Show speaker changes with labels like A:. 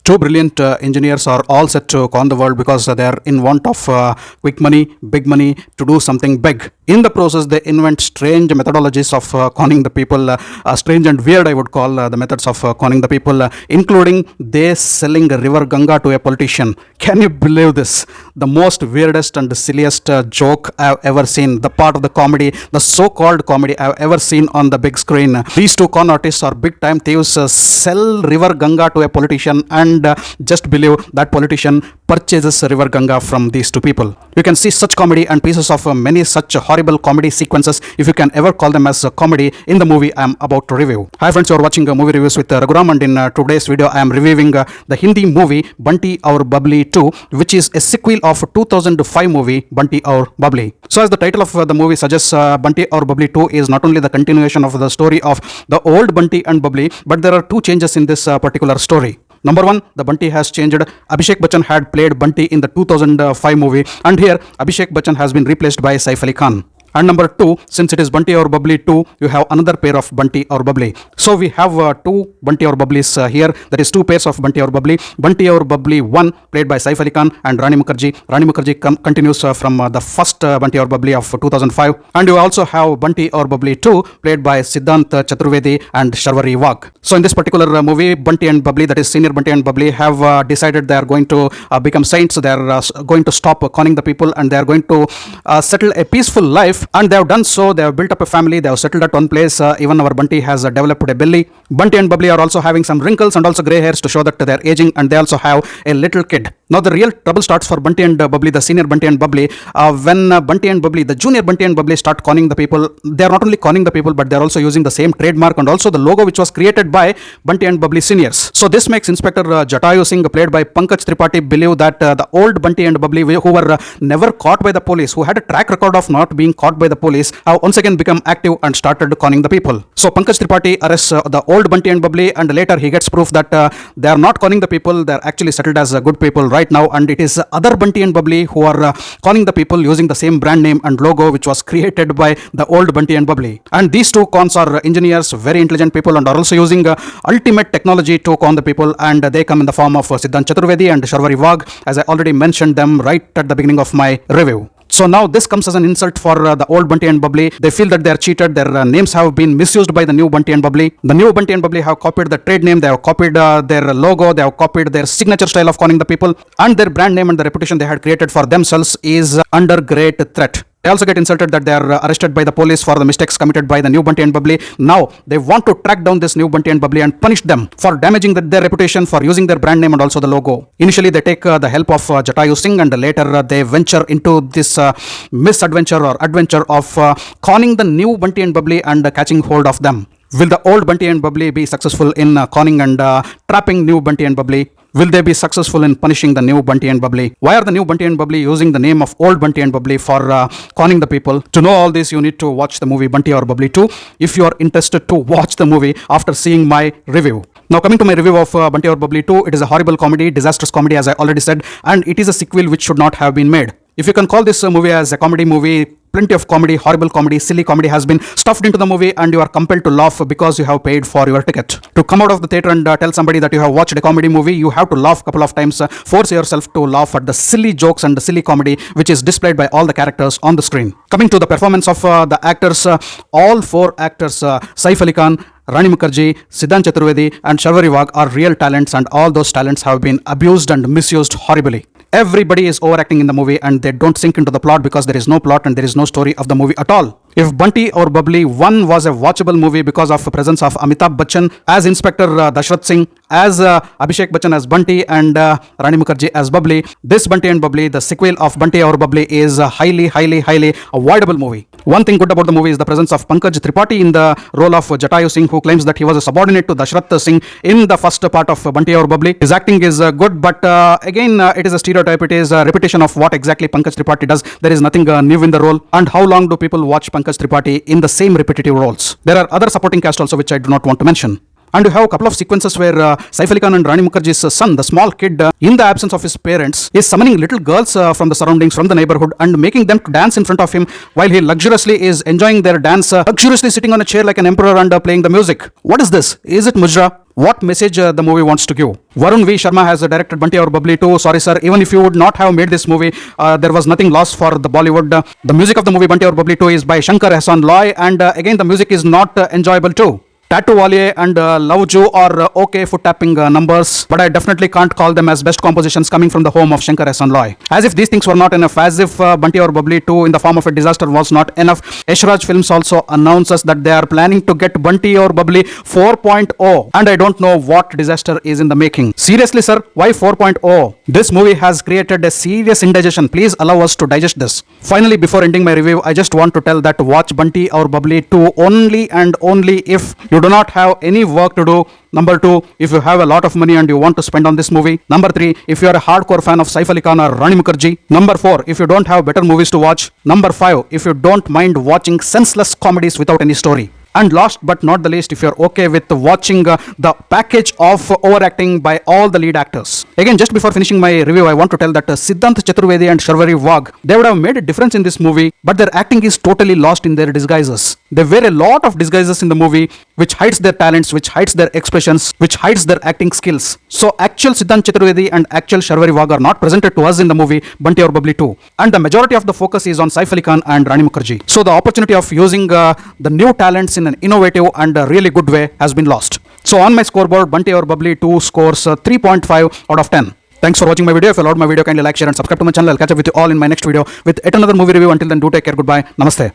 A: Two brilliant engineers are all set to con the world because they are in want of quick money, big money to do something big. In the process, they invent strange methodologies of conning the people, strange and weird, I would call the methods of conning the people, including they selling River Ganga to a politician. Can you believe this? The most weirdest and silliest joke I've ever seen, the part of the comedy, the so-called comedy I've ever seen on the big screen. These two con artists are big time thieves, sell River Ganga to a politician, and just believe that politician purchases River Ganga from these two people. You can see such comedy and pieces of many such horrible comedy sequences, if you can ever call them as a comedy, in the movie I am about to review. Hi friends, you are watching movie reviews with Raghuram, and in today's video I am reviewing the Hindi movie Bunty Aur Bubbly 2, which is a sequel of 2005 movie Bunty Aur Bubbly. So as the title of the movie suggests, Bunty Aur Bubbly 2 is not only the continuation of the story of the old Bunty and Bubbly, but there are two changes in this particular story. Number one, the Bunty has changed. Abhishek Bachchan had played Bunty in the 2005 movie, and here Abhishek Bachchan has been replaced by Saif Ali Khan. And number two, since it is Bunty Aur Bubbly 2, you have another pair of Bunty Aur Bubbly. So we have two Bunty Aur Bubblies here. That is two pairs of Bunty Aur Bubbly. Bunty Aur Bubbly 1, played by Saif Ali Khan and Rani Mukherjee. Rani Mukherjee continues from the first Bunty Aur Bubbly of 2005. And you also have Bunty Aur Bubbly 2, played by Siddhant Chaturvedi and Sharvari Wagh. So in this particular movie, Bunty and Bubbly, that is Senior Bunty and Bubbly, have decided they are going to become saints. They are going to stop conning the people, and they are going to settle a peaceful life. And they have done so. They have built up a family. They have settled at one place. Even our Bunty has developed a belly. Bunty and Bubbly are also having some wrinkles and also grey hairs to show that they are aging, and they also have a little kid. Now the real trouble starts for Bunty and Bubbly, the Senior Bunty and Bubbly, when Bunty and Bubbly, the Junior Bunty and Bubbly, start conning the people. They are not only conning the people, but they are also using the same trademark and also the logo which was created by Bunty and Bubbly seniors. So this makes Inspector Jatayu Singh, played by Pankaj Tripathi, believe that the old Bunty and Bubbly, who were never caught by the police, who had a track record of not being caught by the police, have once again become active and started conning the people. So Pankaj Tripathi arrests the old Bunty and Bubbly, and later he gets proof that they are not conning the people. They are actually settled as good people right now, and it is other Bunty and Bubbly who are conning the people using the same brand name and logo which was created by the old Bunty and Bubbly. And these two cons are engineers, very intelligent people, and are also using ultimate technology to con the people, and they come in the form of Siddhant Chaturvedi and Sharvari Wagh, as I already mentioned them right at the beginning of my review. So now this comes as an insult for the old Bunty and Bubbly. They feel that they are cheated. Their names have been misused by the new Bunty and Bubbly. The new Bunty and Bubbly have copied the trade name. They have copied their logo. They have copied their signature style of conning the people. And their brand name and the reputation they had created for themselves is under great threat. They also get insulted that they are arrested by the police for the mistakes committed by the new Bunty and Bubbly. Now they want to track down this new Bunty and Bubbly and punish them for damaging their reputation, for using their brand name and also the logo. Initially they take the help of Jatayu Singh, and later they venture into this misadventure or adventure of conning the new Bunty and Bubbly and catching hold of them. Will the old Bunty and Bubbly be successful in conning and trapping new Bunty and Bubbly? Will they be successful in punishing the new Bunty and Bubbly? Why are the new Bunty and Bubbly using the name of old Bunty and Bubbly for conning the people? To know all this, you need to watch the movie Bunty Aur Bubbly 2 if you are interested to watch the movie after seeing my review. Now coming to my review of Bunty Aur Bubbly 2, it is a horrible comedy, disastrous comedy, as I already said, and it is a sequel which should not have been made. If you can call this movie as a comedy movie, plenty of comedy, horrible comedy, silly comedy has been stuffed into the movie, and you are compelled to laugh because you have paid for your ticket. To come out of the theatre and tell somebody that you have watched a comedy movie, you have to laugh a couple of times, force yourself to laugh at the silly jokes and the silly comedy which is displayed by all the characters on the screen. Coming to the performance of the actors, all four actors, Saif Ali Khan, Rani Mukherjee, Siddhant Chaturvedi and Sharvari Wagh are real talents, and all those talents have been abused and misused horribly. Everybody is overacting in the movie, and they don't sink into the plot because there is no plot and there is no story of the movie at all. If Bunty Aur Bubbly 1 was a watchable movie because of the presence of Amitabh Bachchan as Inspector Dashrath Singh, as Abhishek Bachchan as Bunty, and Rani Mukherjee as Bubbly, this Bunty and Bubbly, the sequel of Bunty Aur Bubbly, is a highly avoidable movie. One thing good about the movie is the presence of Pankaj Tripathi in the role of Jatayu Singh, who claims that he was a subordinate to Dashrath Singh in the first part of Bunty Aur Bubbly. His acting is good, but again it is a stereotype. It is a repetition of what exactly Pankaj Tripathi does. There is nothing new in the role. And how long do people watch Pankaj Tripathi in the same repetitive roles? There are other supporting cast also which I do not want to mention. And you have a couple of sequences where Saif Ali Khan and Rani Mukherjee's son, the small kid, in the absence of his parents, is summoning little girls from the surroundings, from the neighborhood, and making them to dance in front of him while he luxuriously is enjoying their dance, luxuriously sitting on a chair like an emperor and playing the music. What is this? Is it Mujra? what message the movie wants to give. Varun V. Sharma has directed Bunty Aur Bubbly 2. Sorry, sir, even if you would not have made this movie, there was nothing lost for the Bollywood. The music of the movie Bunty Aur Bubbly 2 is by Shankar Ehsaan Loy, and again, the music is not enjoyable too. Tattoo Waliye and Love Ju are okay foot tapping numbers, but I definitely can't call them as best compositions coming from the home of Shankar Ehsaan Loy. As if these things were not enough, as if Bunty Aur Bubbly 2 in the form of a disaster was not enough, Yashraj Films also announces that they are planning to get Bunty Aur Bubbly 4.0, and I don't know what disaster is in the making. Seriously, sir, why 4.0? This movie has created a serious indigestion. Please allow us to digest this. Finally, before ending my review, I just want to tell that watch Bunty Aur Bubbly 2 only and only if you do not have any work to do. Number 2, if you have a lot of money and you want to spend on this movie. Number 3, if you are a hardcore fan of Saif Ali Khan or Rani Mukherjee. Number 4, if you don't have better movies to watch. Number 5, if you don't mind watching senseless comedies without any story. And last but not the least, if you're okay with watching the package of overacting by all the lead actors. Again, just before finishing my review, I want to tell that Siddhant Chaturvedi and Sharvari Wagh, they would have made a difference in this movie, but their acting is totally lost in their disguises. They wear a lot of disguises in the movie, which hides their talents, which hides their expressions, which hides their acting skills. So actual Siddhant Chaturvedi and actual Sharvari Wagh are not presented to us in the movie Bunty Aur Bubbly 2. And the majority of the focus is on Saif Ali Khan and Rani Mukherjee. So the opportunity of using the new talents in an innovative and a really good way has been lost. So on my scoreboard, Bunty Aur Bubbly 2 scores 3.5 out of 10. Thanks for watching my video. If you loved my video, kindly like, share and subscribe to my channel. I'll catch up with you all in my next video with yet another movie review. Until then, do take care. Goodbye. Namaste.